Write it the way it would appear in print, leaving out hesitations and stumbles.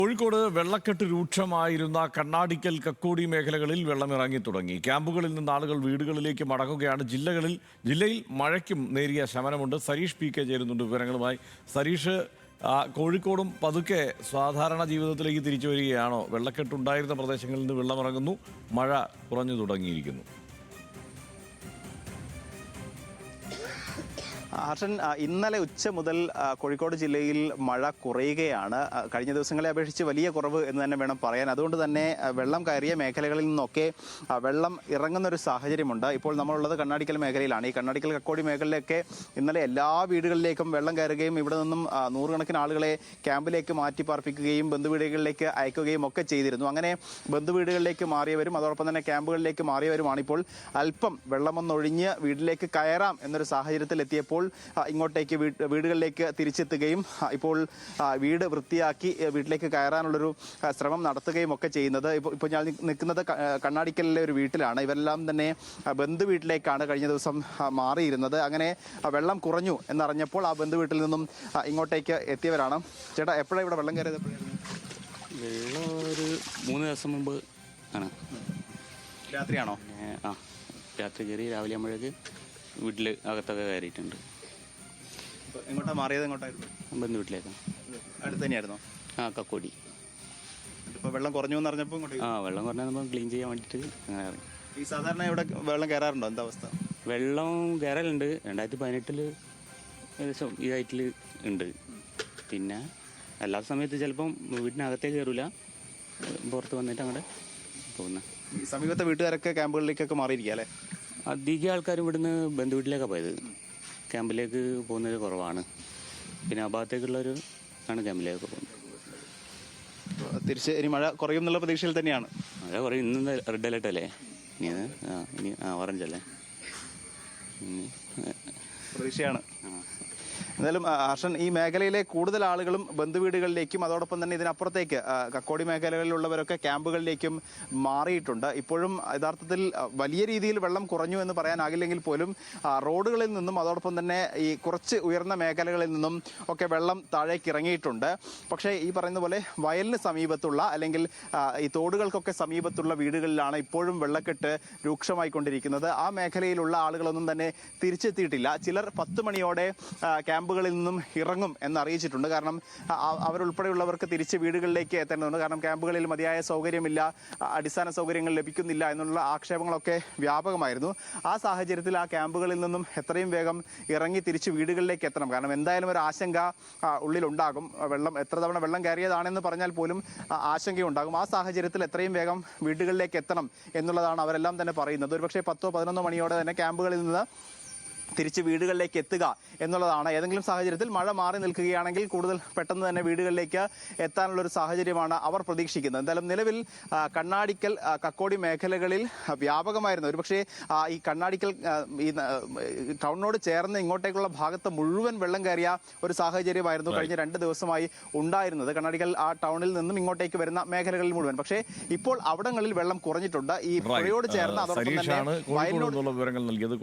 കോഴിക്കോട് വെള്ളക്കെട്ട് രൂക്ഷമായിരുന്ന കണ്ണാടിക്കൽ കക്കോടി മേഖലകളിൽ വെള്ളമിറങ്ങി തുടങ്ങി. ക്യാമ്പുകളിൽ നിന്ന് ആളുകൾ വീടുകളിലേക്ക് മടങ്ങുകയാണ്. ജില്ലയിൽ മഴയ്ക്കും നേരിയ ശമനമുണ്ട്. സരീഷ് പി കെ ചേരുന്നുണ്ട് വിവരങ്ങളുമായി. സരീഷ്, കോഴിക്കോടും പതുക്കെ സാധാരണ ജീവിതത്തിലേക്ക് തിരിച്ചു വരികയാണോ? വെള്ളക്കെട്ടുണ്ടായിരുന്ന പ്രദേശങ്ങളിൽ നിന്ന് വെള്ളമിറങ്ങുന്നു, മഴ കുറഞ്ഞു തുടങ്ങിയിരിക്കുന്നു. ഹർഷൻ, ഇന്നലെ ഉച്ച മുതൽ കോഴിക്കോട് ജില്ലയിൽ മഴ കുറയുകയാണ്. കഴിഞ്ഞ ദിവസങ്ങളെ അപേക്ഷിച്ച് വലിയ കുറവ് എന്ന് തന്നെ വേണം പറയാൻ. അതുകൊണ്ട് തന്നെ വെള്ളം കയറിയ മേഖലകളിൽ നിന്നൊക്കെ വെള്ളം ഇറങ്ങുന്നൊരു സാഹചര്യമുണ്ട്. ഇപ്പോൾ നമ്മളുള്ളത് കണ്ണാടിക്കൽ മേഖലയിലാണ്. ഈ കണ്ണാടിക്കൽ കക്കോടി മേഖലയിലൊക്കെ ഇന്നലെ എല്ലാ വീടുകളിലേക്കും വെള്ളം കയറുകയും ഇവിടെ നിന്നും നൂറുകണക്കിന് ആളുകളെ ക്യാമ്പിലേക്ക് മാറ്റി പാർപ്പിക്കുകയും ബന്ധുവീടുകളിലേക്ക് അയക്കുകയും ഒക്കെ ചെയ്തിരുന്നു. അങ്ങനെ ബന്ധുവീടുകളിലേക്ക് മാറിയവരും അതോടൊപ്പം തന്നെ ക്യാമ്പുകളിലേക്ക് മാറിയവരുമാണ് ഇപ്പോൾ അല്പം വെള്ളമൊന്നൊഴിഞ്ഞ് വീട്ടിലേക്ക് കയറാം എന്നൊരു സാഹചര്യത്തിൽ എത്തിയപ്പോൾ ഇങ്ങോട്ടേക്ക് വീടുകളിലേക്ക് തിരിച്ചെത്തുകയും ഇപ്പോൾ വീട് വൃത്തിയാക്കി വീട്ടിലേക്ക് കയറാനുള്ളൊരു ശ്രമം നടത്തുകയും ഒക്കെ ചെയ്യുന്നത്. ഇപ്പോൾ ഞാൻ നിൽക്കുന്നത് കണ്ണാടിക്കലിലെ ഒരു വീട്ടിലാണ്. ഇവരെല്ലാം തന്നെ ബന്ധു വീട്ടിലേക്കാണ് കഴിഞ്ഞ ദിവസം മാറിയിരുന്നത്. അങ്ങനെ വെള്ളം കുറഞ്ഞു എന്നറിഞ്ഞപ്പോൾ ആ ബന്ധു വീട്ടിൽ നിന്നും ഇങ്ങോട്ടേക്ക് എത്തിയവരാണ്. ചേട്ടാ, എപ്പോഴാണ് ഇവിടെ വെള്ളം കയറിയത്? വെള്ളം ഒരു 3 ദിവസം മുമ്പ് ആണ്. രാത്രിയാണോ? രാത്രി കയറി രാവിലെ ആകുമ്പോഴേക്ക് വീട്ടിൽ അകത്തൊക്കെ കയറിയിട്ടുണ്ട്. എങ്ങോട്ടാ മാറിയത്? എങ്ങോട്ടായിരുന്നു? ബന്ധു വീട്ടിലേക്കാണ്. അടുത്ത് തന്നെയായിരുന്നോ? കക്കോടി. ഇപ്പോൾ വെള്ളം കുറഞ്ഞു എന്ന് അറിഞ്ഞപ്പോൾ വെള്ളം കുറഞ്ഞപ്പോൾ ക്ലീൻ ചെയ്യാൻ വേണ്ടിയിട്ട് അങ്ങനെ ഇറങ്ങി. ഈ സാധാരണ ഇവിടെ വെള്ളം കയറാറുണ്ടോ? എന്താ അവസ്ഥ? വെള്ളം കയറലുണ്ട്. 2018 ഏകദേശം ഈ ഹൈറ്റിൽ ഉണ്ട്. പിന്നെ എല്ലാ സമയത്ത് ചിലപ്പം വീട്ടിനകത്തേക്ക് കയറില്ല, പുറത്ത് വന്നിട്ട് അങ്ങോട്ട് പോകുന്ന. സമീപത്തെ വീട്ടുകാരൊക്കെ ക്യാമ്പുകളിലേക്കൊക്കെ മാറിയിരിക്കുക അല്ലേ? അധികം ആൾക്കാരും ഇവിടുന്ന് ബന്ധു വീട്ടിലേക്കാണ് പോയത്. ക്യാമ്പിലേക്ക് പോകുന്നത് കുറവാണ്. പിന്നെ ആ ഭാഗത്തേക്കുള്ളൊരു ആണ് ക്യാമ്പിലേക്ക് പോകുന്നത്. തിരിച്ച് ഇനി മഴ കുറയും എന്നുള്ള പ്രതീക്ഷയിൽ തന്നെയാണ്. മഴ കുറയും. ഇന്ന് റെഡ് അലേർട്ട് അല്ലേ? ഇനി ഓറഞ്ച് അല്ലേ? പ്രതീക്ഷയാണ്. എന്തായാലും ഹർഷൻ, ഈ മേഖലയിലെ കൂടുതൽ ആളുകളും ബന്ധുവീടുകളിലേക്കും അതോടൊപ്പം തന്നെ ഇതിനപ്പുറത്തേക്ക് കക്കോടി മേഖലകളിലുള്ളവരൊക്കെ ക്യാമ്പുകളിലേക്കും മാറിയിട്ടുണ്ട്. ഇപ്പോഴും യഥാർത്ഥത്തിൽ വലിയ രീതിയിൽ വെള്ളം കുറഞ്ഞു എന്ന് പറയാനാകില്ലെങ്കിൽ പോലും റോഡുകളിൽ നിന്നും അതോടൊപ്പം തന്നെ ഈ കുറച്ച് ഉയർന്ന മേഖലകളിൽ നിന്നും ഒക്കെ വെള്ളം താഴേക്ക് ഇറങ്ങിയിട്ടുണ്ട്. പക്ഷേ ഈ പറയുന്ന പോലെ വയലിന് സമീപത്തുള്ള അല്ലെങ്കിൽ ഈ തോടുകൾക്കൊക്കെ സമീപത്തുള്ള വീടുകളിലാണ് ഇപ്പോഴും വെള്ളക്കെട്ട് രൂക്ഷമായിക്കൊണ്ടിരിക്കുന്നത്. ആ മേഖലയിലുള്ള ആളുകളൊന്നും തന്നെ തിരിച്ചെത്തിയിട്ടില്ല. ചിലർ 10 മണിയോടെ ക്യാമ്പുകളിൽ നിന്നും ഇറങ്ങും എന്ന് അറിയിച്ചിട്ടുണ്ട്. കാരണം അവരുൾപ്പെടെയുള്ളവർക്ക് തിരിച്ച് വീടുകളിലേക്ക് എത്തേണ്ടതുണ്ട്. കാരണം ക്യാമ്പുകളിൽ മതിയായ സൗകര്യമില്ല, അടിസ്ഥാന സൗകര്യങ്ങൾ ലഭിക്കുന്നില്ല എന്നുള്ള ആക്ഷേപങ്ങളൊക്കെ വ്യാപകമായിരുന്നു. ആ സാഹചര്യത്തിൽ ആ ക്യാമ്പുകളിൽ നിന്നും എത്രയും വേഗം ഇറങ്ങി തിരിച്ച് വീടുകളിലേക്ക് എത്തണം. കാരണം എന്തായാലും ഒരു ആശങ്ക ഉള്ളിലുണ്ടാകും. എത്ര തവണ വെള്ളം കയറിയതാണെന്ന് പറഞ്ഞാൽ പോലും ആശങ്കയുണ്ടാകും. ആ സാഹചര്യത്തിൽ എത്രയും വേഗം വീടുകളിലേക്ക് എത്തണം എന്നുള്ളതാണ് അവരെല്ലാം തന്നെ പറയുന്നത്. ഒരുപക്ഷെ 10-11 മണിയോടെ തന്നെ ക്യാമ്പുകളിൽ നിന്ന് തിരിച്ച് വീടുകളിലേക്ക് എത്തുക എന്നുള്ളതാണ്. ഏതെങ്കിലും സാഹചര്യത്തിൽ മഴ മാറി നിൽക്കുകയാണെങ്കിൽ കൂടുതൽ പെട്ടെന്ന് തന്നെ വീടുകളിലേക്ക് എത്താനുള്ളൊരു സാഹചര്യമാണ് അവർ പ്രതീക്ഷിക്കുന്നത്. എന്തായാലും നിലവിൽ കണ്ണാടിക്കൽ കക്കോടി മേഖലകളിൽ വ്യാപകമായിരുന്നു. ഒരുപക്ഷെ ഈ കണ്ണാടിക്കൽ ഈ ടൗണിനോട് ചേർന്ന് ഇങ്ങോട്ടേക്കുള്ള ഭാഗത്ത് മുഴുവൻ വെള്ളം കയറിയ ഒരു സാഹചര്യമായിരുന്നു കഴിഞ്ഞ 2 ദിവസമായി ഉണ്ടായിരുന്നത്. കണ്ണാടിക്കൽ ആ ടൗണിൽ നിന്നും ഇങ്ങോട്ടേക്ക് വരുന്ന മേഖലകളിൽ മുഴുവൻ. പക്ഷേ ഇപ്പോൾ അവിടങ്ങളിൽ വെള്ളം കുറഞ്ഞിട്ടുണ്ട്. ഈ പുഴയോട് ചേർന്ന് അതോടൊപ്പം തന്നെ വയലിനോട് വിവരങ്ങൾ നൽകിയത്